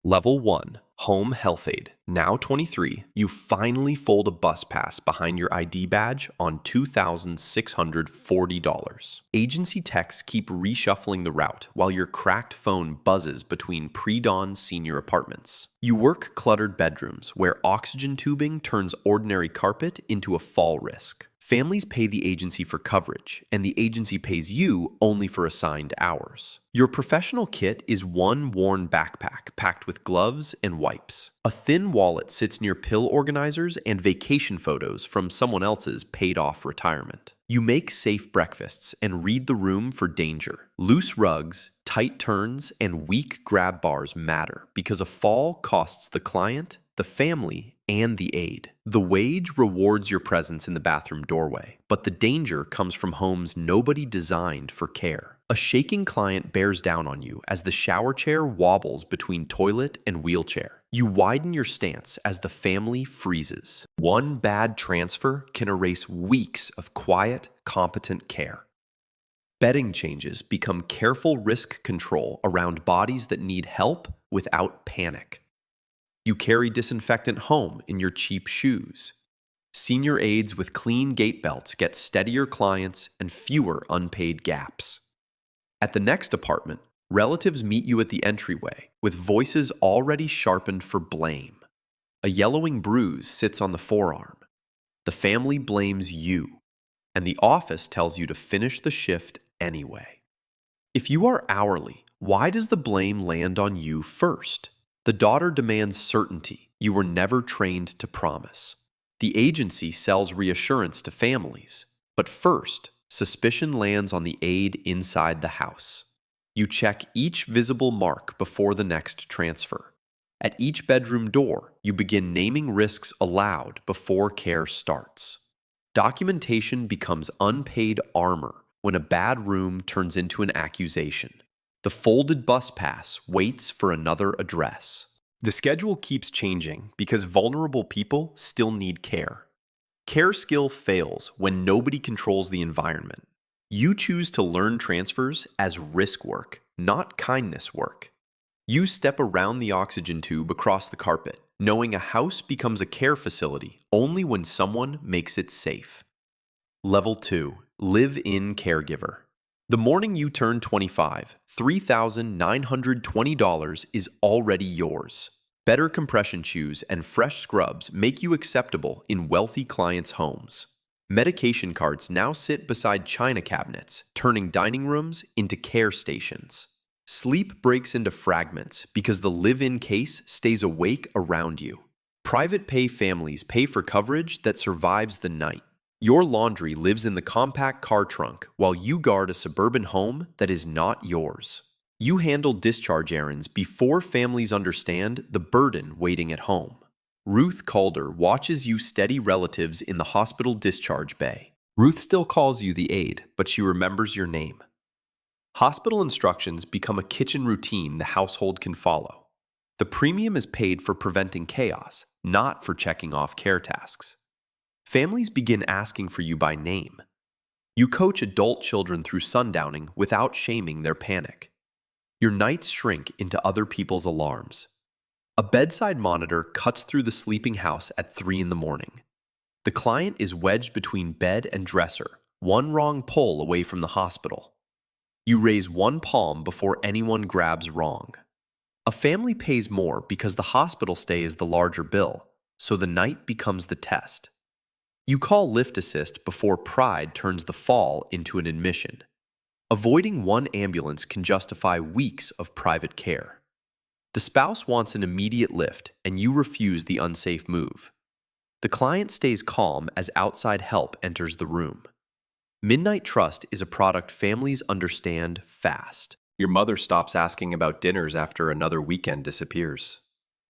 Level 1, Home Health Aid. Now 23, you finally fold a bus pass behind your ID badge on $2,640. Agency techs keep reshuffling the route while your cracked phone buzzes between pre-dawn senior apartments. You work cluttered bedrooms where oxygen tubing turns ordinary carpet into a fall risk. Families pay the agency for coverage, and the agency pays you only for assigned hours. Your professional kit is one worn backpack packed with gloves and wipes. A thin wallet sits near pill organizers and vacation photos from someone else's paid-off retirement. You make safe breakfasts and read the room for danger. Loose rugs, tight turns, and weak grab bars matter because a fall costs the client, the family, and the aide. The wage rewards your presence in the bathroom doorway, but the danger comes from homes nobody designed for care. A shaking client bears down on you as the shower chair wobbles between toilet and wheelchair. You widen your stance as the family freezes. One bad transfer can erase weeks of quiet, competent care. Bedding changes become careful risk control around bodies that need help without panic. You carry disinfectant home in your cheap shoes. Senior aides with clean gait belts get steadier clients and fewer unpaid gaps. At the next apartment, relatives meet you at the entryway with voices already sharpened for blame. A yellowing bruise sits on the forearm. The family blames you, and the office tells you to finish the shift anyway. If you are hourly, why does the blame land on you first? The daughter demands certainty you were never trained to promise. The agency sells reassurance to families, but first, suspicion lands on the aide inside the house. You check each visible mark before the next transfer. At each bedroom door, you begin naming risks aloud before care starts. Documentation becomes unpaid armor when a bad room turns into an accusation. The folded bus pass waits for another address. The schedule keeps changing because vulnerable people still need care. Care skill fails when nobody controls the environment. You choose to learn transfers as risk work, not kindness work. You step around the oxygen tube across the carpet, knowing a house becomes a care facility only when someone makes it safe. Level 2, Live-in Caregiver. The morning you turn 25, $3,920 is already yours. Better compression shoes and fresh scrubs make you acceptable in wealthy clients' homes. Medication carts now sit beside china cabinets, turning dining rooms into care stations. Sleep breaks into fragments because the live-in case stays awake around you. Private pay families pay for coverage that survives the night. Your laundry lives in the compact car trunk while you guard a suburban home that is not yours. You handle discharge errands before families understand the burden waiting at home. Ruth Calder watches you steady relatives in the hospital discharge bay. Ruth still calls you the aide, but she remembers your name. Hospital instructions become a kitchen routine the household can follow. The premium is paid for preventing chaos, not for checking off care tasks. Families begin asking for you by name. You coach adult children through sundowning without shaming their panic. Your nights shrink into other people's alarms. A bedside monitor cuts through the sleeping house at 3 a.m. The client is wedged between bed and dresser, one wrong pull away from the hospital. You raise one palm before anyone grabs wrong. A family pays more because the hospital stay is the larger bill, so the night becomes the test. You call lift assist before pride turns the fall into an admission. Avoiding one ambulance can justify weeks of private care. The spouse wants an immediate lift, and you refuse the unsafe move. The client stays calm as outside help enters the room. Midnight trust is a product families understand fast. Your mother stops asking about dinners after another weekend disappears.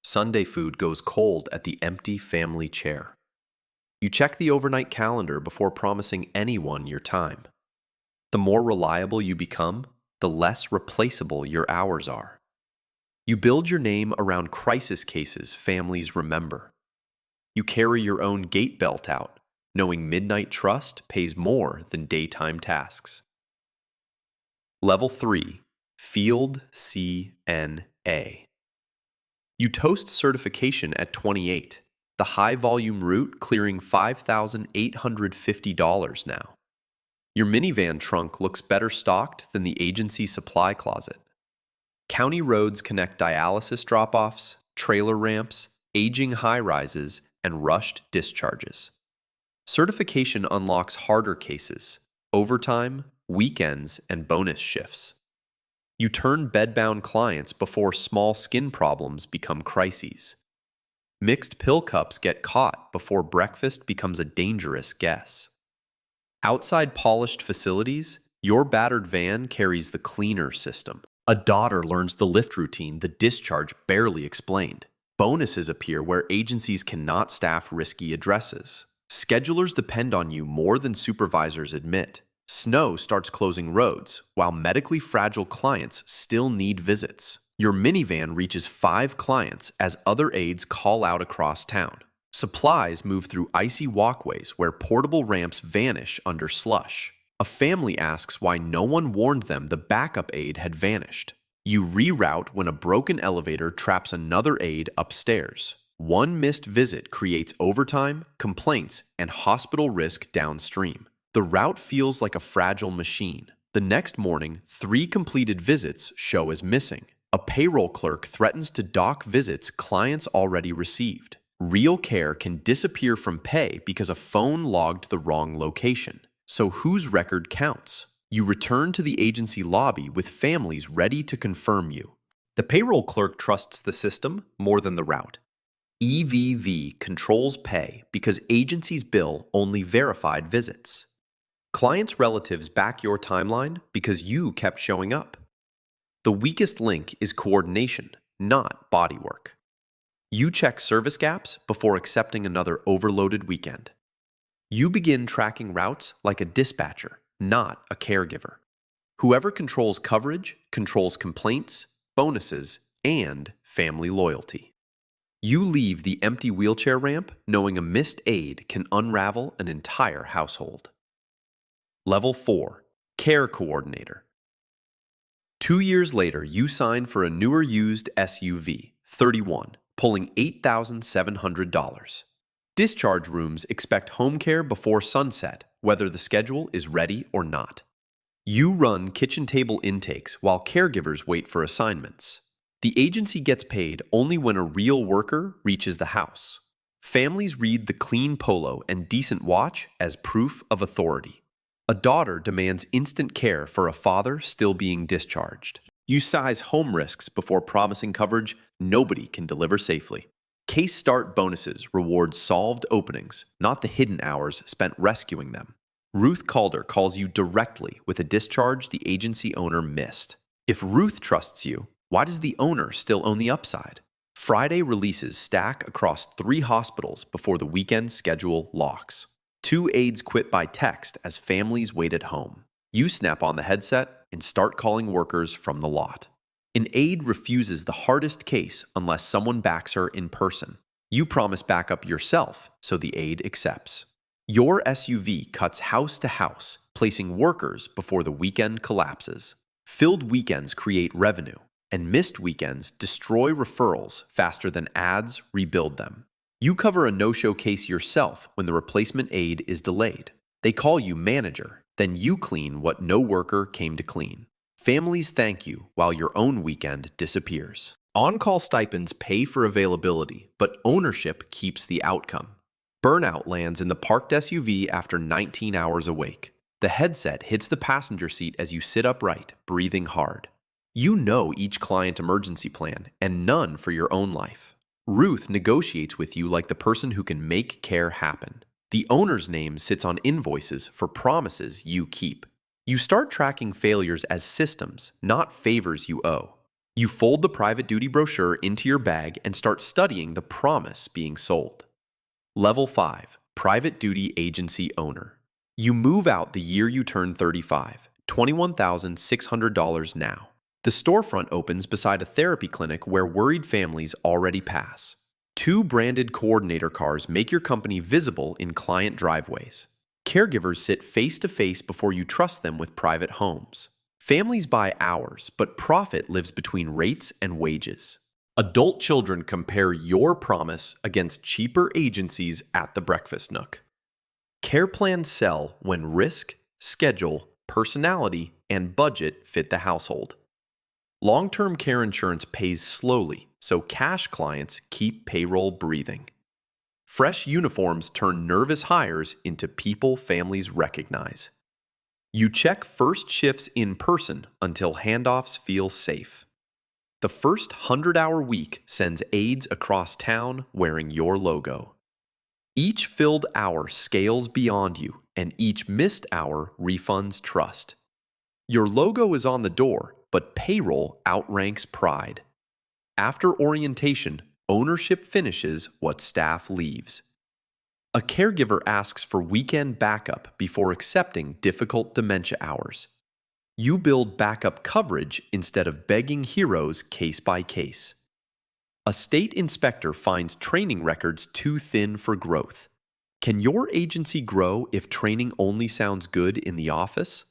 Sunday food goes cold at the empty family chair. You check the overnight calendar before promising anyone your time. The more reliable you become, the less replaceable your hours are. You build your name around crisis cases families remember. You carry your own gait belt out, knowing midnight trust pays more than daytime tasks. Level 3, Field CNA. You toast certification at 28. The high volume route clearing $5,850 now. Your minivan trunk looks better stocked than the agency supply closet. County roads connect dialysis drop-offs, trailer ramps, aging high-rises, and rushed discharges. Certification unlocks harder cases, overtime, weekends, and bonus shifts. You turn bedbound clients before small skin problems become crises. Mixed pill cups get caught before breakfast becomes a dangerous guess. Outside polished facilities, your battered van carries the cleaner system. A daughter learns the lift routine the discharge barely explained. Bonuses appear where agencies cannot staff risky addresses. Schedulers depend on you more than supervisors admit. Snow starts closing roads, while medically fragile clients still need visits. Your minivan reaches 5 clients as other aides call out across town. Supplies move through icy walkways where portable ramps vanish under slush. A family asks why no one warned them the backup aide had vanished. You reroute when a broken elevator traps another aide upstairs. One missed visit creates overtime, complaints, and hospital risk downstream. The route feels like a fragile machine. The next morning, 3 completed visits show as missing. A payroll clerk threatens to dock visits clients already received. Real care can disappear from pay because a phone logged the wrong location. So whose record counts? You return to the agency lobby with families ready to confirm you. The payroll clerk trusts the system more than the route. EVV controls pay because agencies bill only verified visits. Clients' relatives back your timeline because you kept showing up. The weakest link is coordination, not bodywork. You check service gaps before accepting another overloaded weekend. You begin tracking routes like a dispatcher, not a caregiver. Whoever controls coverage controls complaints, bonuses, and family loyalty. You leave the empty wheelchair ramp knowing a missed aide can unravel an entire household. Level 4, Care Coordinator. 2 years later, you sign for a newer used SUV, 31, pulling $8,700. Discharge rooms expect home care before sunset, whether the schedule is ready or not. You run kitchen table intakes while caregivers wait for assignments. The agency gets paid only when a real worker reaches the house. Families read the clean polo and decent watch as proof of authority. A daughter demands instant care for a father still being discharged. You size home risks before promising coverage nobody can deliver safely. Case start bonuses reward solved openings, not the hidden hours spent rescuing them. Ruth Calder calls you directly with a discharge the agency owner missed. If Ruth trusts you, why does the owner still own the upside? Friday releases stack across 3 hospitals before the weekend schedule locks. 2 aides quit by text as families wait at home. You snap on the headset and start calling workers from the lot. An aide refuses the hardest case unless someone backs her in person. You promise backup yourself, so the aide accepts. Your SUV cuts house to house, placing workers before the weekend collapses. Filled weekends create revenue, and missed weekends destroy referrals faster than ads rebuild them. You cover a no-show case yourself when the replacement aide is delayed. They call you manager, then you clean what no worker came to clean. Families thank you while your own weekend disappears. On-call stipends pay for availability, but ownership keeps the outcome. Burnout lands in the parked SUV after 19 hours awake. The headset hits the passenger seat as you sit upright, breathing hard. You know each client emergency plan, and none for your own life. Ruth negotiates with you like the person who can make care happen. The owner's name sits on invoices for promises you keep. You start tracking failures as systems, not favors you owe. You fold the private duty brochure into your bag and start studying the promise being sold. Level 5, Private Duty Agency Owner. You move out the year you turn 35, $21,600 now. The storefront opens beside a therapy clinic where worried families already pass. 2 branded coordinator cars make your company visible in client driveways. Caregivers sit face-to-face before you trust them with private homes. Families buy hours, but profit lives between rates and wages. Adult children compare your promise against cheaper agencies at the breakfast nook. Care plans sell when risk, schedule, personality, and budget fit the household. Long-term care insurance pays slowly, so cash clients keep payroll breathing. Fresh uniforms turn nervous hires into people families recognize. You check first shifts in person until handoffs feel safe. The first 100-hour week sends aides across town wearing your logo. Each filled hour scales beyond you, and each missed hour refunds trust. Your logo is on the door, but payroll outranks pride. After orientation, ownership finishes what staff leaves. A caregiver asks for weekend backup before accepting difficult dementia hours. You build backup coverage instead of begging heroes case by case. A state inspector finds training records too thin for growth. Can your agency grow if training only sounds good in the office?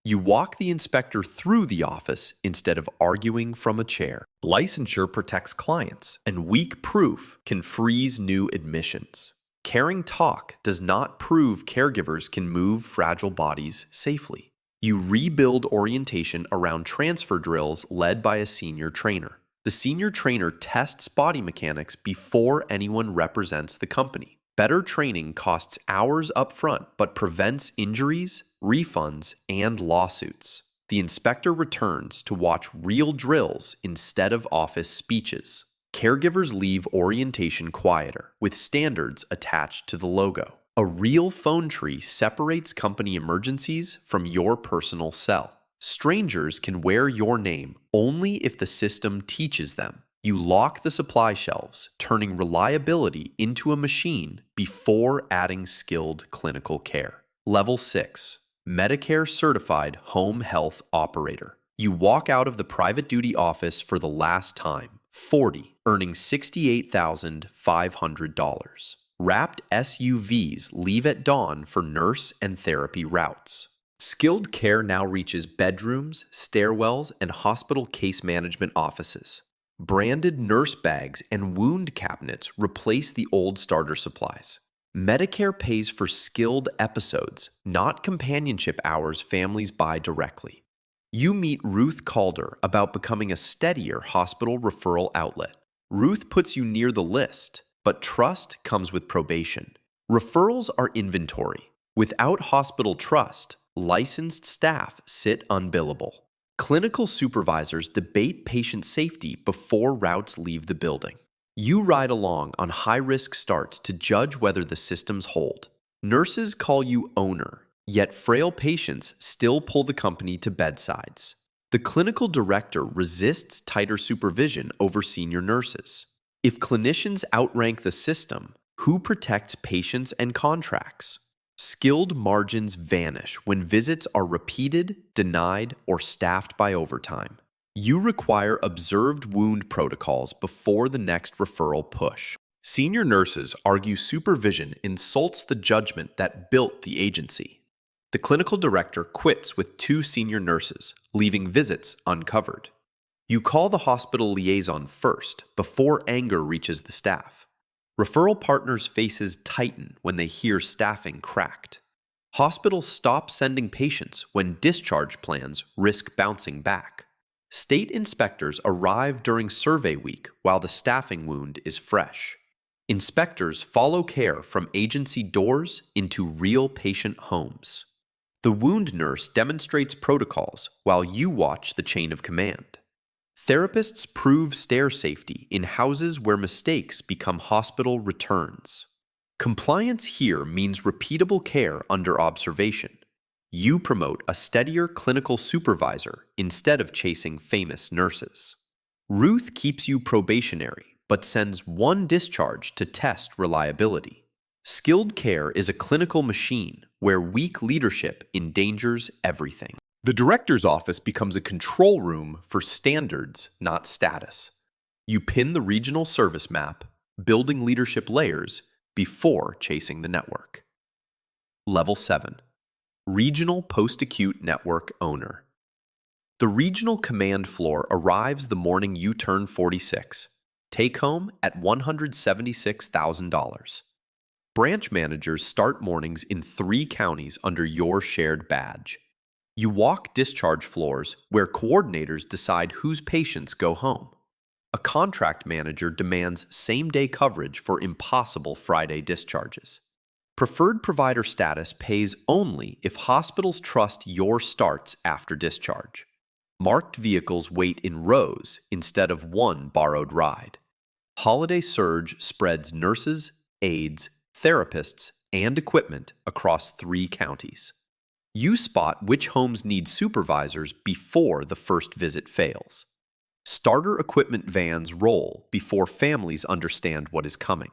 You walk the inspector through the office instead of arguing from a chair. Licensure protects clients, and weak proof can freeze new admissions. Caring talk does not prove caregivers can move fragile bodies safely. You rebuild orientation around transfer drills led by a senior trainer. The senior trainer tests body mechanics before anyone represents the company. Better training costs hours up front but prevents injuries, refunds, and lawsuits. The inspector returns to watch real drills instead of office speeches. Caregivers leave orientation quieter, with standards attached to the logo. A real phone tree separates company emergencies from your personal cell. Strangers can wear your name only if the system teaches them. You lock the supply shelves, turning reliability into a machine before adding skilled clinical care. Level 6. Medicare Certified Home Health Operator. You walk out of the private duty office for the last time, 40, earning $68,500. Wrapped SUVs leave at dawn for nurse and therapy routes. Skilled care now reaches bedrooms, stairwells, and hospital case management offices. Branded nurse bags and wound cabinets replace the old starter supplies. Medicare pays for skilled episodes, not companionship hours families buy directly. You meet Ruth Calder about becoming a steadier hospital referral outlet. Ruth puts you near the list, but trust comes with probation. Referrals are inventory. Without hospital trust, licensed staff sit unbillable. Clinical supervisors debate patient safety before routes leave the building. You ride along on high-risk starts to judge whether the systems hold. Nurses call you owner, yet frail patients still pull the company to bedsides. The clinical director resists tighter supervision over senior nurses. If clinicians outrank the system, who protects patients and contracts? Skilled margins vanish when visits are repeated, denied, or staffed by overtime. You require observed wound protocols before the next referral push. Senior nurses argue supervision insults the judgment that built the agency. The clinical director quits with 2 senior nurses, leaving visits uncovered. You call the hospital liaison first, before anger reaches the staff. Referral partners' faces tighten when they hear staffing cracked. Hospitals stop sending patients when discharge plans risk bouncing back. State inspectors arrive during survey week while the staffing wound is fresh. Inspectors follow care from agency doors into real patient homes. The wound nurse demonstrates protocols while you watch the chain of command. Therapists prove stair safety in houses where mistakes become hospital returns. Compliance here means repeatable care under observation. You promote a steadier clinical supervisor instead of chasing famous nurses. Ruth keeps you probationary, but sends 1 discharge to test reliability. Skilled care is a clinical machine where weak leadership endangers everything. The director's office becomes a control room for standards, not status. You pin the regional service map, building leadership layers before chasing the network. Level 7. Regional Post-Acute Network Owner. The regional command floor arrives the morning you turn 46. Take home at $176,000. Branch managers start mornings in 3 counties under your shared badge. You walk discharge floors where coordinators decide whose patients go home. A contract manager demands same-day coverage for impossible Friday discharges. Preferred provider status pays only if hospitals trust your starts after discharge. Marked vehicles wait in rows instead of one borrowed ride. Holiday surge spreads nurses, aides, therapists, and equipment across 3 counties. You spot which homes need supervisors before the first visit fails. Starter equipment vans roll before families understand what is coming.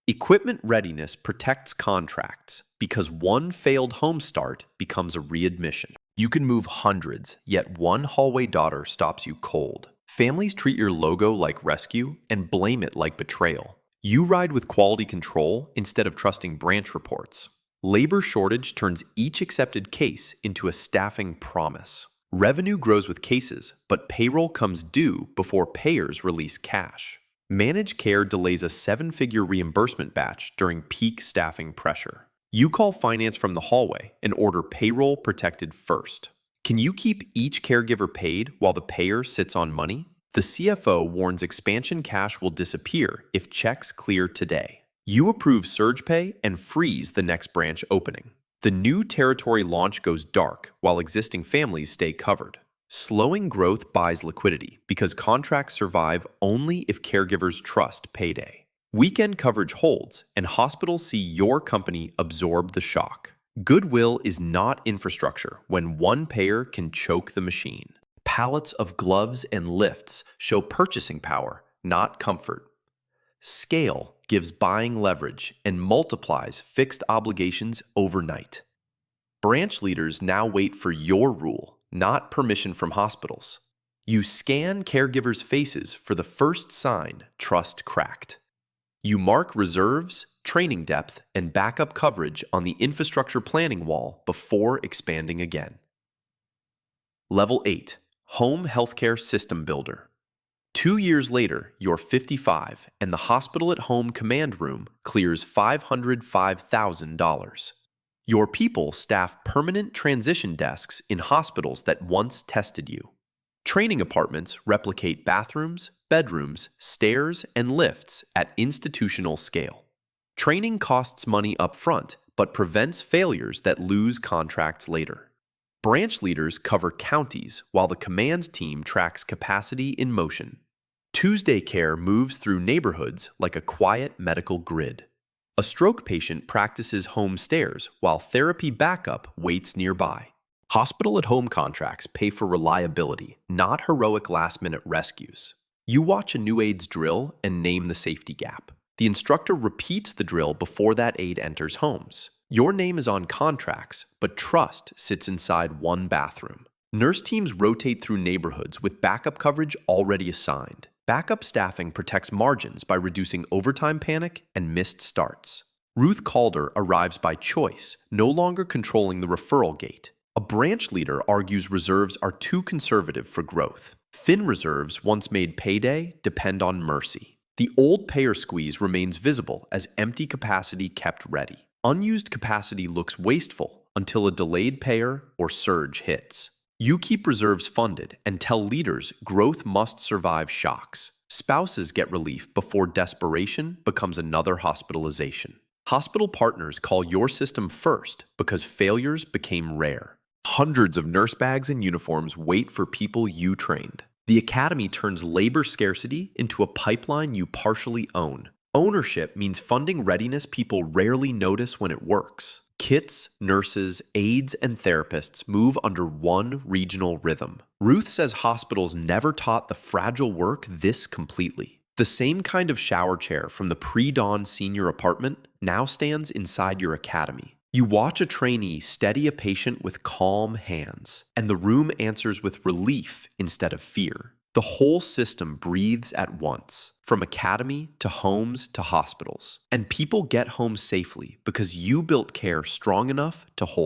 Equipment readiness protects contracts because one failed home start becomes a readmission. You can move hundreds, yet one hallway daughter stops you cold. Families treat your logo like rescue and blame it like betrayal. You ride with quality control instead of trusting branch reports. Labor shortage turns each accepted case into a staffing promise. Revenue grows with cases, but payroll comes due before payers release cash. Managed care delays a 7-figure reimbursement batch during peak staffing pressure. You call finance from the hallway and order payroll protected first. Can you keep each caregiver paid while the payer sits on money? The CFO warns expansion cash will disappear if checks clear today. You approve surge pay and freeze the next branch opening. The new territory launch goes dark while existing families stay covered. Slowing growth buys liquidity because contracts survive only if caregivers trust payday. Weekend coverage holds, and hospitals see your company absorb the shock. Goodwill is not infrastructure when one payer can choke the machine. Pallets of gloves and lifts show purchasing power, not comfort. Scale gives buying leverage and multiplies fixed obligations overnight. Branch leaders now wait for your rule, not permission from hospitals. You scan caregivers' faces for the first sign trust cracked. You mark reserves, training depth, and backup coverage on the infrastructure planning wall before expanding again. Level 8. Home Healthcare System Builder. 2 years later, you're 55, and the hospital at home command room clears $505,000. Your people staff permanent transition desks in hospitals that once tested you. Training apartments replicate bathrooms, bedrooms, stairs, and lifts at institutional scale. Training costs money up front, but prevents failures that lose contracts later. Branch leaders cover counties while the command team tracks capacity in motion. Tuesday care moves through neighborhoods like a quiet medical grid. A stroke patient practices home stairs while therapy backup waits nearby. Hospital-at-home contracts pay for reliability, not heroic last-minute rescues. You watch a new aide's drill and name the safety gap. The instructor repeats the drill before that aide enters homes. Your name is on contracts, but trust sits inside one bathroom. Nurse teams rotate through neighborhoods with backup coverage already assigned. Backup staffing protects margins by reducing overtime panic and missed starts. Ruth Calder arrives by choice, no longer controlling the referral gate. A branch leader argues reserves are too conservative for growth. Thin reserves, once made payday, depend on mercy. The old payer squeeze remains visible as empty capacity kept ready. Unused capacity looks wasteful until a delayed payer or surge hits. You keep reserves funded and tell leaders growth must survive shocks. Spouses get relief before desperation becomes another hospitalization. Hospital partners call your system first because failures became rare. Hundreds of nurse bags and uniforms wait for people you trained. The academy turns labor scarcity into a pipeline you partially own. Ownership means funding readiness people rarely notice when it works. Kits, nurses, aides, and therapists move under one regional rhythm. Ruth says hospitals never taught the fragile work this completely. The same kind of shower chair from the pre-dawn senior apartment now stands inside your academy. You watch a trainee steady a patient with calm hands, and the room answers with relief instead of fear. The whole system breathes at once, from academy to homes to hospitals. And people get home safely because you built care strong enough to hold them.